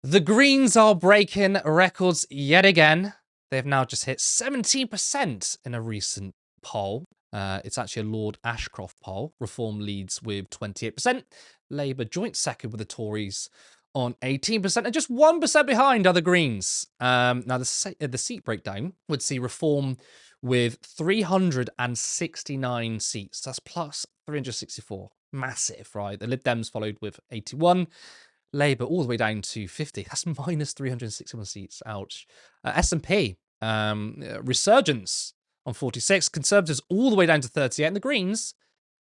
The Greens are breaking records yet again. They've now just hit 17% in a recent poll. It's actually a Lord Ashcroft poll. Reform leads with 28%. Labour joint second with the Tories on 18%, and just 1% behind are the Greens. Now, the seat breakdown would see Reform with 369 seats. That's plus 364. Massive, right? The Lib Dems followed with 81. Labour all the way down to 50. That's minus 361 seats. Ouch. S&P, resurgence on 46. Conservatives all the way down to 38. And the Greens,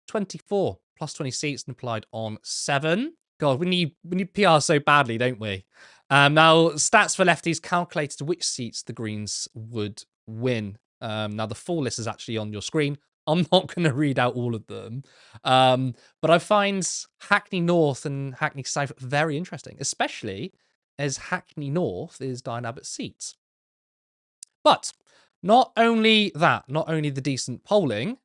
24. Plus 20 seats and applied on 7. God, we need PR so badly, don't we? Now, Stats for Lefties calculated which seats the Greens would win. Now, the full list is actually on your screen. I'm not going to read out all of them. But I find Hackney North and Hackney South very interesting, especially as Hackney North is Diane Abbott's seat. But not only that, not only the decent polling,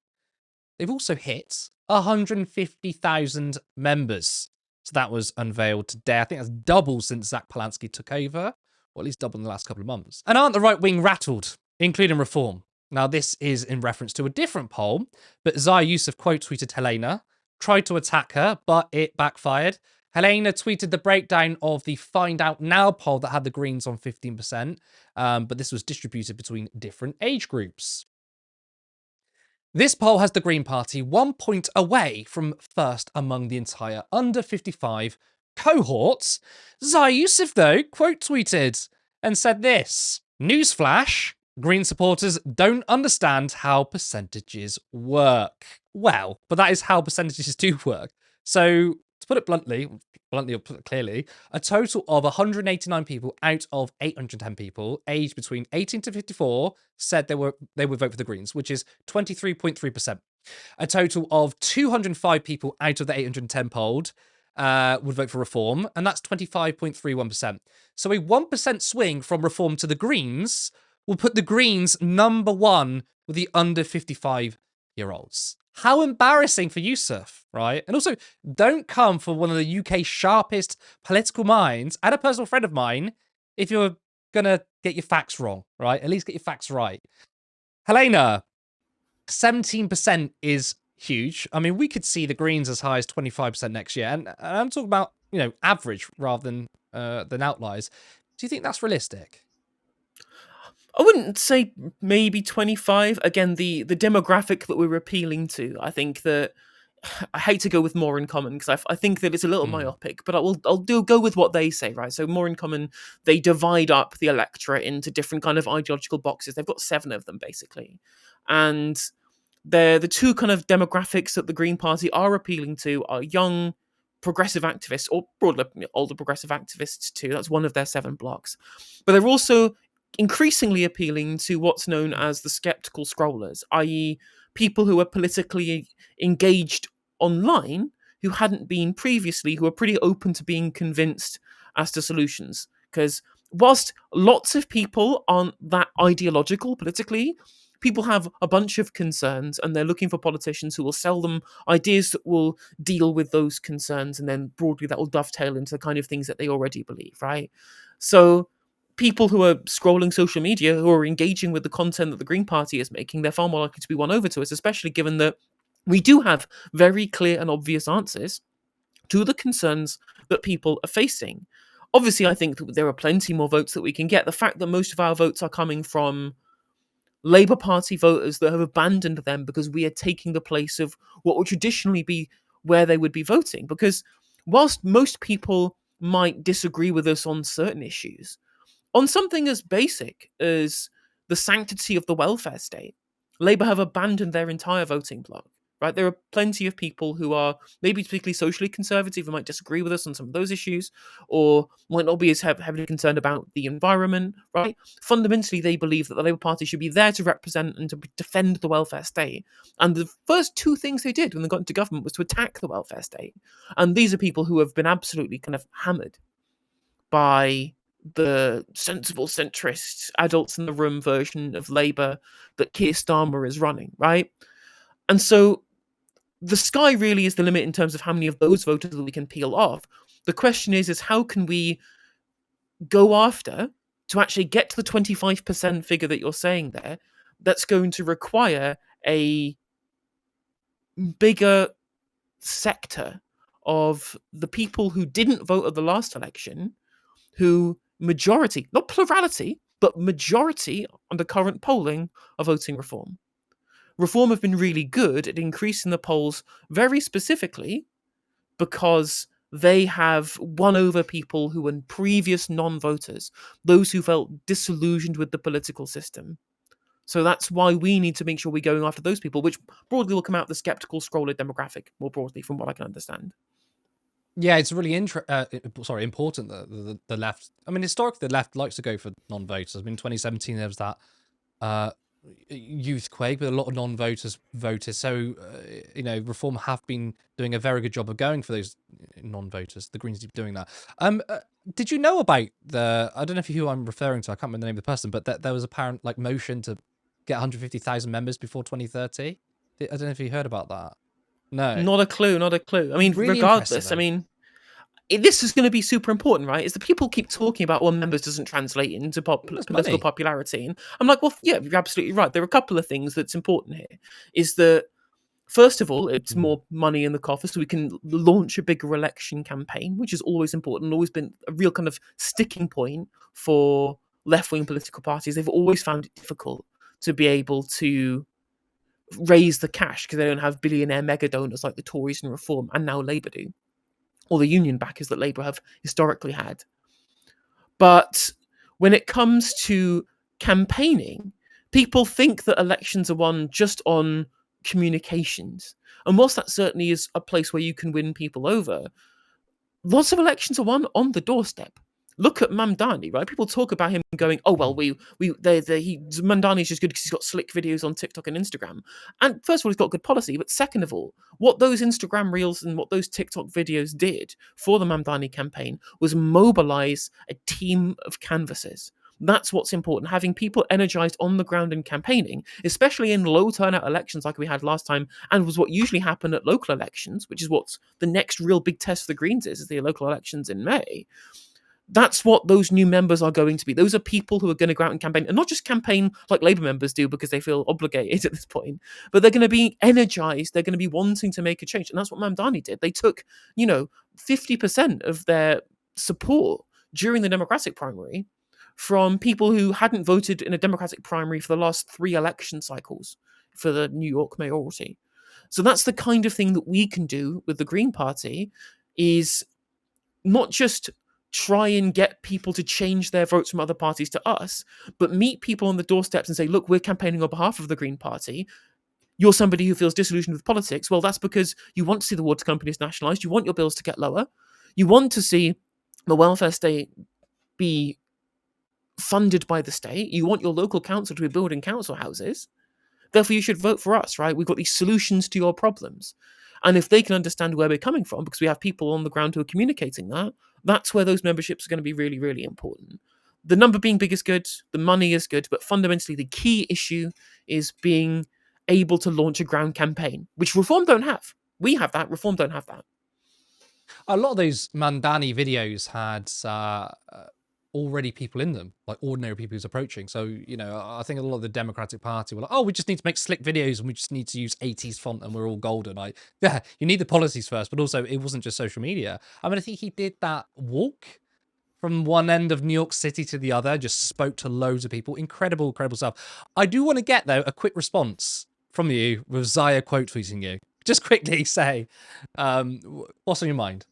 they've also hit 150,000 members. So that was unveiled today. I think that's double since Zach Polanski took over, or at least double in the last couple of months. And aren't the right wing rattled, including Reform? Now, this is in reference to a different poll, but Zaya Youssef quote tweeted Helena, tried to attack her, but it backfired. Helena tweeted the breakdown of the Find Out Now poll that had the Greens on 15%, but this was distributed between different age groups. This poll has the Green Party 1 point away from first among the entire under 55 cohorts. Zaya Youssef, though, quote tweeted and said this: "Newsflash, Green supporters don't understand how percentages work." Well, but that is how percentages do work. So, to put it bluntly or put it clearly, a total of 189 people out of 810 people aged between 18 to 54 said they would vote for the Greens, which is 23.3%. A total of 205 people out of the 810 polled would vote for Reform, and that's 25.31%. So a 1% swing from Reform to the Greens will put the Greens number one with the under 55-year-olds. How embarrassing for Youssef, right? And also, don't come for one of the UK's sharpest political minds and a personal friend of mine if you're going to get your facts wrong, right? At least get your facts right. Helena, 17% is huge. I mean, we could see the Greens as high as 25% next year. And I'm talking about, average rather than outliers. Do you think that's realistic? I wouldn't say maybe 25. Again, the demographic that we're appealing to, I think that I hate to go with More in Common because I think that it's a little myopic, but I'll go with what they say, right? So More in Common, they divide up the electorate into different kind of ideological boxes. They've got 7 of them basically, and they're the two kind of demographics that the Green Party are appealing to are young progressive activists, or broadly older progressive activists too. That's one of their 7 blocks, but they're also increasingly appealing to what's known as the skeptical scrollers, i.e. people who are politically engaged online who hadn't been previously, who are pretty open to being convinced as to solutions. Because whilst lots of people aren't that ideological politically, people have a bunch of concerns and they're looking for politicians who will sell them ideas that will deal with those concerns, and then broadly that will dovetail into the kind of things that they already believe, right? So people who are scrolling social media, who are engaging with the content that the Green Party is making, they're far more likely to be won over to us, especially given that we do have very clear and obvious answers to the concerns that people are facing. Obviously, I think that there are plenty more votes that we can get. The fact that most of our votes are coming from Labour Party voters that have abandoned them because we are taking the place of what would traditionally be where they would be voting. Because whilst most people might disagree with us on certain issues, on something as basic as the sanctity of the welfare state, Labour have abandoned their entire voting bloc. Right? There are plenty of people who are maybe particularly socially conservative who might disagree with us on some of those issues, or might not be as heavily concerned about the environment. Right? Fundamentally, they believe that the Labour Party should be there to represent and to defend the welfare state. And the first 2 things they did when they got into government was to attack the welfare state. And these are people who have been absolutely kind of hammered by the sensible centrist adults in the room version of Labour that Keir Starmer is running, right? And so the sky really is the limit in terms of how many of those voters that we can peel off. The question is how can we go after to actually get to the 25% figure that you're saying there. That's going to require a bigger sector of the people who didn't vote at the last election, who majority, not plurality, but majority under current polling are voting Reform. Reform have been really good at increasing the polls very specifically because they have won over people who were previous non-voters, those who felt disillusioned with the political system. So that's why we need to make sure we're going after those people, which broadly will come out the skeptical scroller demographic, more broadly, from what I can understand. Yeah, it's really important that the left. I mean, historically, the left likes to go for non-voters. I mean, 2017 there was that youth quake, but a lot of non-voters voted. So, Reform have been doing a very good job of going for those non-voters. The Greens keep doing that. Did you know about I don't know who I'm referring to. I can't remember the name of the person, but there was apparent motion to get 150,000 members before 2030. I don't know if you heard about that. No. Not a clue, not a clue. I mean, Really impressive, regardless, I though. mean, this is going to be super important, right? Is that people keep talking about, well, members doesn't translate into political money. popularity. And I'm like, well, yeah, you're absolutely right. There are a couple of things that's important here. Is that, first of all, it's more money in the coffers so we can launch a bigger election campaign, which is always important, always been a real kind of sticking point for left-wing political parties. They've always found it difficult to be able to raise the cash because they don't have billionaire mega donors like the Tories and Reform and now Labour do, or the union backers that Labour have historically had. But when it comes to campaigning, people think that elections are won just on communications. And whilst that certainly is a place where you can win people over, lots of elections are won on the doorstep. Look at Mamdani, right? People talk about him going, "Oh well, Mamdani's just good because he's got slick videos on TikTok and Instagram." And first of all, he's got good policy, but second of all, what those Instagram reels and what those TikTok videos did for the Mamdani campaign was mobilize a team of canvassers. That's what's important. Having people energized on the ground and campaigning, especially in low turnout elections like we had last time, and was what usually happened at local elections, which is what's the next real big test for the Greens is the local elections in May. That's what those new members are going to be. Those are people who are going to go out and campaign, and not just campaign like Labour members do because they feel obligated at this point, but they're going to be energized. They're going to be wanting to make a change. And that's what Mamdani did. They took, 50% of their support during the Democratic primary from people who hadn't voted in a Democratic primary for the last 3 election cycles for the New York mayoralty. So that's the kind of thing that we can do with the Green Party, is not just try and get people to change their votes from other parties to us, but meet people on the doorsteps and say, look, we're campaigning on behalf of the Green Party. You're somebody who feels disillusioned with politics. Well, that's because you want to see the water companies nationalised. You want your bills to get lower. You want to see the welfare state be funded by the state. You want your local council to be building council houses. Therefore, you should vote for us, right? We've got these solutions to your problems. And if they can understand where we're coming from, because we have people on the ground who are communicating that, that's where those memberships are going to be really, really important. The number being big is good, the money is good, but fundamentally the key issue is being able to launch a ground campaign, which Reform don't have. We have that, Reform don't have that. A lot of those Mandani videos had already people in them, like ordinary people who's approaching. So, I think a lot of the Democratic Party were like, oh, we just need to make slick videos and we just need to use 80s font and we're all golden. Yeah, you need the policies first, but also it wasn't just social media. I mean, I think he did that walk from one end of New York City to the other, just spoke to loads of people. Incredible, incredible stuff. I do want to get, though, a quick response from you with Zaya quote tweeting you. Just quickly say, what's on your mind?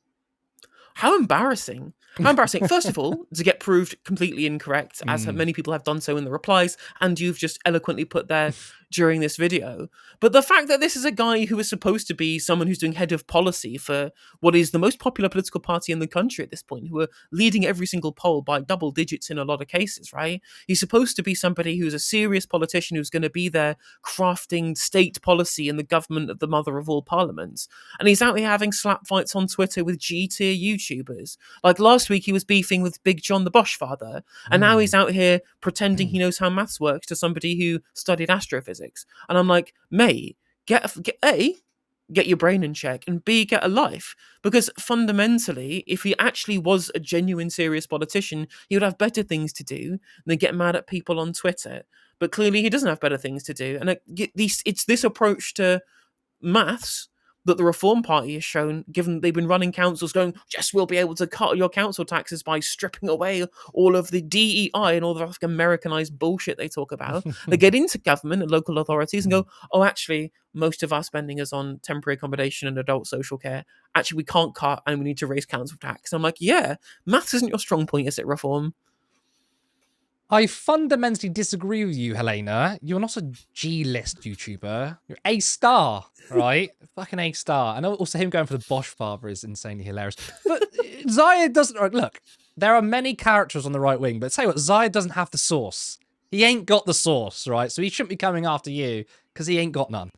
How embarrassing. How embarrassing. First of all, to get proved completely incorrect, as many people have done so in the replies, and you've just eloquently put there during this video. But the fact that this is a guy who is supposed to be someone who's doing head of policy for what is the most popular political party in the country at this point, who are leading every single poll by double digits in a lot of cases, right? He's supposed to be somebody who's a serious politician who's going to be there crafting state policy in the government of the mother of all parliaments. And he's out here having slap fights on Twitter with G-tier YouTubers. Like last week, he was beefing with Big John the Bosch father, and now he's out here pretending he knows how maths works to somebody who studied astrophysics. And I'm like, mate, get A, get your brain in check, and B, get a life. Because fundamentally, if he actually was a genuine, serious politician, he would have better things to do than get mad at people on Twitter. But clearly, he doesn't have better things to do. And it's this approach to maths that the Reform Party has shown, given they've been running councils going, yes, we'll be able to cut your council taxes by stripping away all of the DEI and all the Americanized bullshit they talk about. They get into government and local authorities and go, oh, actually, most of our spending is on temporary accommodation and adult social care. Actually, we can't cut and we need to raise council tax. And I'm like, yeah, maths isn't your strong point, is it, Reform? I fundamentally disagree with you, Helena. You're not a G-list YouTuber. You're A star, right? Fucking A star. And also him going for the Bosch father is insanely hilarious. But Zaya doesn't... Look, there are many characters on the right wing, but tell you what, Zaya doesn't have the sauce. He ain't got the sauce, right? So he shouldn't be coming after you because he ain't got none.